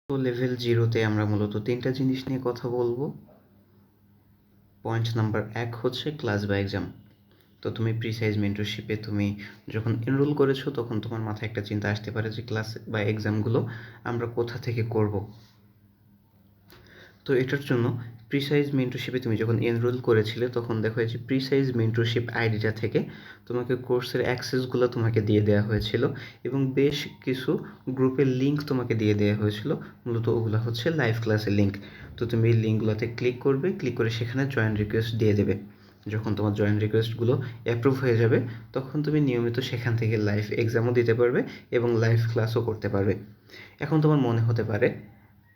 তো লেভেল 0-তে আমরা মূলত 3টা জিনিস নিয়ে কথা বলবো। পয়েন্ট নাম্বার 1 হচ্ছে ক্লাস বা এক্সাম। তো তুমি প্রিসাইজ মেন্টরশিপে তুমি যখন এনরোল করেছো তখন তোমার মাথায় একটা চিন্তা আসতে পারে যে ক্লাস বা এক্সামগুলো আমরা কোথা থেকে করব। তো এটার জন্য প্রিসাইজ মেন্টরশিপে তুমি যখন এনরোল করেছিলে তখন দেখো যে প্রিসাইজ মেন্টরশিপ আইডিটা থেকে তোমাকে কোর্সের অ্যাক্সেসগুলো তোমাকে দিয়ে দেওয়া হয়েছিল এবং বেশ কিছু গ্রুপের লিঙ্ক তোমাকে দিয়ে দেওয়া হয়েছিল। মূলত ওগুলো হচ্ছে লাইভ ক্লাসের লিঙ্ক। তো তুমি এই লিঙ্কগুলোতে ক্লিক করবে, ক্লিক করে সেখানে জয়েন রিকোয়েস্ট দিয়ে দেবে। যখন তোমার জয়েন রিকোয়েস্টগুলো অ্যাপ্রুভ হয়ে যাবে তখন তুমি নিয়মিত সেখান থেকে লাইভ এক্সামও দিতে পারবে এবং লাইভ ক্লাসও করতে পারবে। এখন তোমার মনে হতে পারে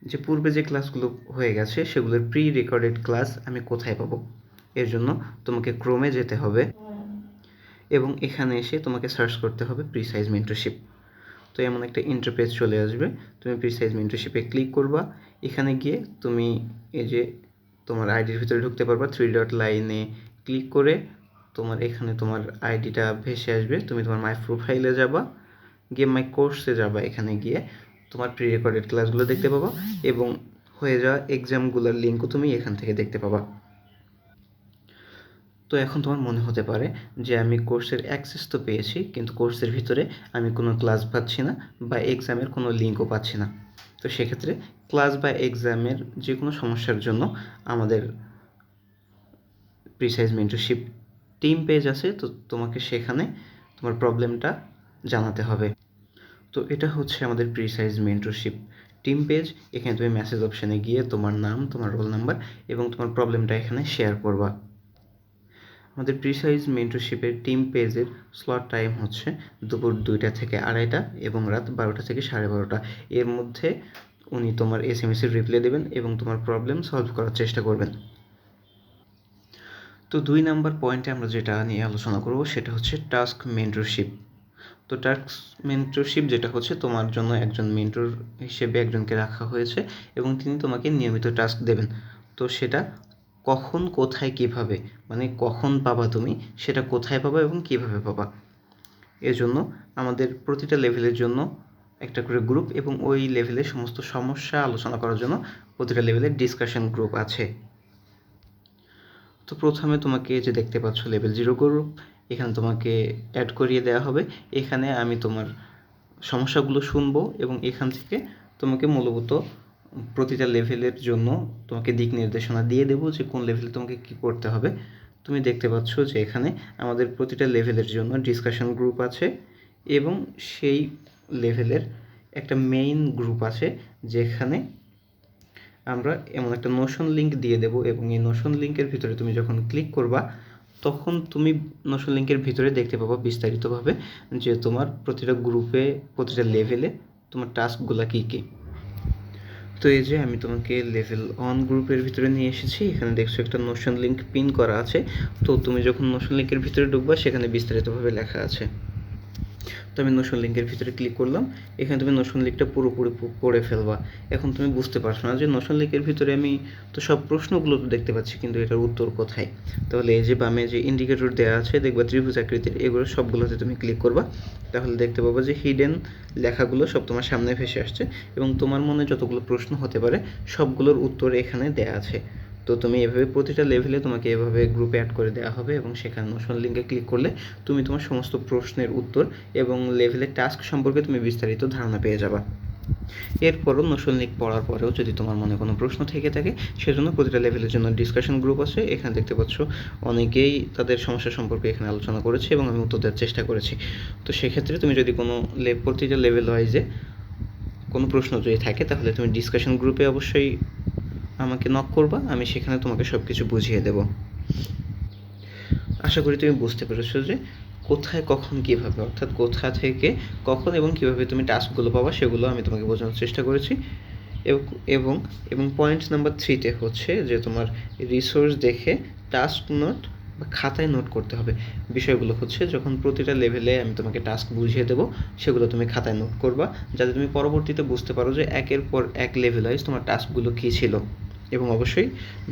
যে পূর্বে যে ক্লাসগুলো হয়ে গেছে সেগুলোর প্রি রেকর্ডেড ক্লাস আমি কোথায় পাবো। এর জন্য তোমাকে ক্রোমে যেতে হবে এবং এখানে এসে তোমাকে সার্চ করতে হবে প্রিসাইজ মেন্টরশিপ। তো এমন একটা ইন্টারপেজ চলে আসবে, তুমি প্রিসাইজ মেন্টরশিপে ক্লিক করবা। এখানে গিয়ে তুমি এই যে তোমার আইডির ভিতরে ঢুকতে পারবা। 3 ডট লাইনে ক্লিক করে তোমার এখানে তোমার আইডিটা ভেসে আসবে। তুমি তোমার মাই প্রোফাইলে যাবা, গিয়ে মাই কোর্সে যাবা। এখানে গিয়ে তোমার প্রি রেকর্ডেড ক্লাসগুলো দেখতে পাবা এবং হয়ে যাওয়া এক্সামগুলোর লিঙ্কও তুমি এখান থেকে দেখতে পাবা। তো এখন তোমার মনে হতে পারে যে আমি কোর্সের অ্যাক্সেস তো পেয়েছি, কিন্তু কোর্সের ভিতরে আমি কোনো ক্লাস পাচ্ছি না বা এক্সামের কোনো লিঙ্কও পাচ্ছি না। তো সেক্ষেত্রে ক্লাস বা এক্সামের যে কোনো সমস্যার জন্য আমাদের প্রিসাইজ মেন্টরশিপ টিম পেজ আছে, তো তোমাকে সেখানে তোমার প্রবলেমটা জানাতে হবে। তো এটা হচ্ছে আমাদের প্রিসাইজ মেন্টরশিপ টিম পেজ। এখানে তুমি মেসেজ অপশানে গিয়ে তোমার নাম, তোমার রোল নাম্বার এবং তোমার প্রবলেমটা এখানে শেয়ার করবা। আমাদের প্রিসাইজ মেন্টরশিপের টিম পেজের স্লট টাইম হচ্ছে দুপুর 2টা থেকে 2:30 এবং রাত 12টা থেকে 12:30। এর মধ্যে উনি তোমার এসএমএসের রিপ্লাই দেবেন এবং তোমার প্রবলেম সলভ করার চেষ্টা করবেন। তো 2 নাম্বার পয়েন্টে আমরা যেটা নিয়ে আলোচনা করব সেটা হচ্ছে টাস্ক মেন্টরশিপ। তো টাস্ক মেন্টরশিপ যেটা হচ্ছে তোমার জন্য একজন মেন্টর হিসেবে একজনকে রাখা হয়েছে এবং তিনি তোমাকে নিয়মিত টাস্ক দেবেন। তো সেটা কখন, কোথায়, কীভাবে, মানে কখন পাবা তুমি, সেটা কোথায় পাবা এবং কীভাবে পাবা। এজন্য আমাদের প্রতিটা লেভেলের জন্য একটা করে গ্রুপ এবং ওই লেভেলের সমস্ত সমস্যা আলোচনা করার জন্য প্রতিটা লেভেলের ডিসকাশন গ্রুপ আছে। তো প্রথমে তোমাকে যে দেখতে পাচ্ছ লেভেল 0 গ্রুপ, এখানে তোমাকে অ্যাড করিয়ে দেওয়া হবে। এখানে আমি তোমার সমস্যাগুলো শুনবো এবং এখান থেকে তোমাকে মূলত প্রতিটা লেভেলের জন্য তোমাকে দিক নির্দেশনা দিয়ে দেবো যে কোন লেভেলে তোমাকে কী করতে হবে। তুমি দেখতে পাচ্ছ যে এখানে আমাদের প্রতিটা লেভেলের জন্য ডিসকাশন গ্রুপ আছে এবং সেই লেভেলের একটা মেইন গ্রুপ আছে যেখানে আমরা এমন একটা নোশন লিঙ্ক দিয়ে দেবো এবং এই নোশন লিঙ্কের ভিতরে তুমি যখন ক্লিক করবা তখন তুমি নোশন লিঙ্কের ভিতরে দেখতে পাবা বিস্তারিতভাবে যে তোমার প্রতিটা গ্রুপে, প্রতিটা লেভেলে তোমার টাস্কগুলো কী কী। তো এই যে আমি তোমাকে লেভেল 1 গ্রুপের ভিতরে নিয়ে এসেছি। এখানে দেখছো একটা নোশন লিঙ্ক পিন করা আছে। তো তুমি যখন নোশন লিঙ্কের ভিতরে ঢুকবা সেখানে বিস্তারিতভাবে লেখা আছে। তো আমি নোশন লিঙ্কের ভিতরে ক্লিক করলাম। এখানে তুমি নোশন লিঙ্কটা পুরোপুরি পড়ে ফেলবা। এখন তুমি বুঝতে পারছো না যে নোশন লিঙ্কের ভিতরে আমি তো সব প্রশ্নগুলো তো দেখতে পাচ্ছি, কিন্তু এটার উত্তর কোথায়। তাহলে এই যে বামে যে ইন্ডিকেটর দেওয়া আছে দেখবা ত্রিভুজ আকৃতির, এগুলো সবগুলোতে তুমি ক্লিক করবা। তাহলে দেখতে পাবা যে হিডেন লেখাগুলো সব তোমার সামনে ভেসে আসছে এবং তোমার মনে যতগুলো প্রশ্ন হতে পারে সবগুলোর উত্তর এখানে দেওয়া আছে। তো তুমি এভাবে প্রতিটা লেভেলে তোমাকে এভাবে গ্রুপে অ্যাড করে দেওয়া হবে এবং সেখানে নোশন লিঙ্কে ক্লিক করলে তুমি তোমার সমস্ত প্রশ্নের উত্তর এবং লেভেলের টাস্ক সম্পর্কে তুমি বিস্তারিত ধারণা পেয়ে যাবা। এরপরও নোশন লিঙ্ক পড়ার পরেও যদি তোমার মনে কোনো প্রশ্ন থেকে থাকে সেজন্য প্রতিটা লেভেলের জন্য ডিসকাশন গ্রুপ আছে। এখানে দেখতে পাচ্ছ অনেকেই তাদের সমস্যা সম্পর্কে এখানে আলোচনা করেছে এবং আমি উত্তর দেওয়ার চেষ্টা করেছি। তো সেক্ষেত্রে তুমি যদি কোনো প্রতিটা লেভেল ওয়াইজে কোনো প্রশ্ন যদি থাকে তাহলে তুমি ডিসকাশন গ্রুপে অবশ্যই আমাকে নক করবা, আমি সেখানে তোমাকে সব কিছু বুঝিয়ে দেব। আশা করি তুমি বুঝতে পেরেছো যে কোথায়, কখন, কীভাবে, অর্থাৎ কোথা থেকে কখন এবং কীভাবে তুমি টাস্কগুলো পাবা সেগুলো আমি তোমাকে বোঝানোর চেষ্টা করেছি। এবং এবং পয়েন্ট নাম্বার 3তে হচ্ছে যে তোমার রিসোর্স দেখে টাস্ক নোট বা খাতায় নোট করতে হবে। বিষয়গুলো হচ্ছে যখন প্রতিটা লেভেলে আমি তোমাকে টাস্ক বুঝিয়ে দেবো সেগুলো তুমি খাতায় নোট করবা, যাতে তুমি পরবর্তীতে বুঝতে পারো যে একের পর এক লেভেল ওয়াইজ তোমার টাস্কগুলো কী ছিল। এবং অবশ্যই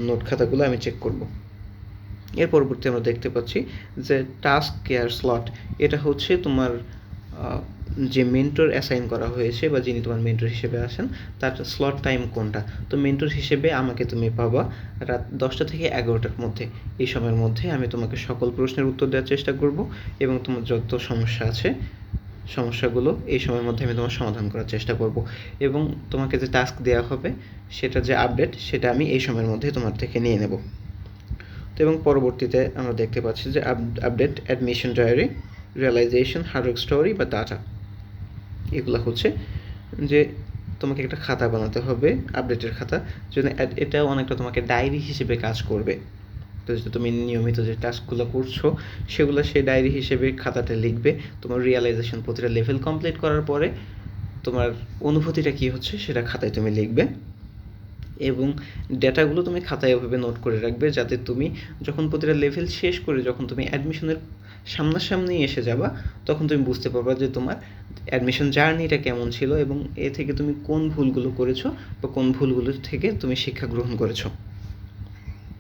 নোট খাতাগুলো আমি চেক করব। এর পরবর্তী আমরা দেখতে পাচ্ছি যে টাস্ক কেয়ার স্লট, এটা হচ্ছে তোমার যে মেন্টর অ্যাসাইন করা হয়েছে বা যিনি তোমার মেন্টর হিসেবে আসেন তার স্লট টাইম কোনটা। তো মেন্টর হিসেবে আমাকে তুমি পাবা রাত 10টা থেকে 11টার মধ্যে। এই সময়ের মধ্যে আমি তোমাকে সকল প্রশ্নের উত্তর দেওয়ার চেষ্টা করব এবং তোমার যত সমস্যা আছে সমস্যাগুলো এই সময়ের মধ্যে আমি তোমার সমাধান করার চেষ্টা করব এবং তোমাকে যে টাস্ক দেওয়া হবে সেটা যে আপডেট সেটা আমি এই সময়ের মধ্যে তোমার থেকে নিয়ে নেব। তো এবং পরবর্তীতে আমরা দেখতে পাচ্ছি যে update admission diary, realisation, hard work story বা ডাটা, এগুলো হচ্ছে যে তোমাকে একটা খাতা বানাতে হবে, আপডেটের খাতা। যদি এটাও অনেকটা তোমাকে ডায়েরি হিসেবে কাজ করবে। তো যে তুমি নিয়মিত যে টাস্কগুলো করছো সেগুলো সেই ডায়েরি হিসেবে খাতাতে লিখবে। তোমার রিয়েলাইজেশন প্রতিটা লেভেল কমপ্লিট করার পরে তোমার অনুভূতিটা কী হচ্ছে সেটা খাতায় তুমি লিখবে এবং ডেটাগুলো তুমি খাতায় এভাবে নোট করে রাখবে যাতে তুমি যখন প্রতিটা লেভেল শেষ করে যখন তুমি অ্যাডমিশনের সামনাসামনি এসে যাবা তখন তুমি বুঝতে পারবা যে তোমার অ্যাডমিশন জার্নিটা কেমন ছিল এবং এ থেকে তুমি কোন ভুলগুলো করেছো বা কোন ভুলগুলো থেকে তুমি শিক্ষা গ্রহণ করেছো।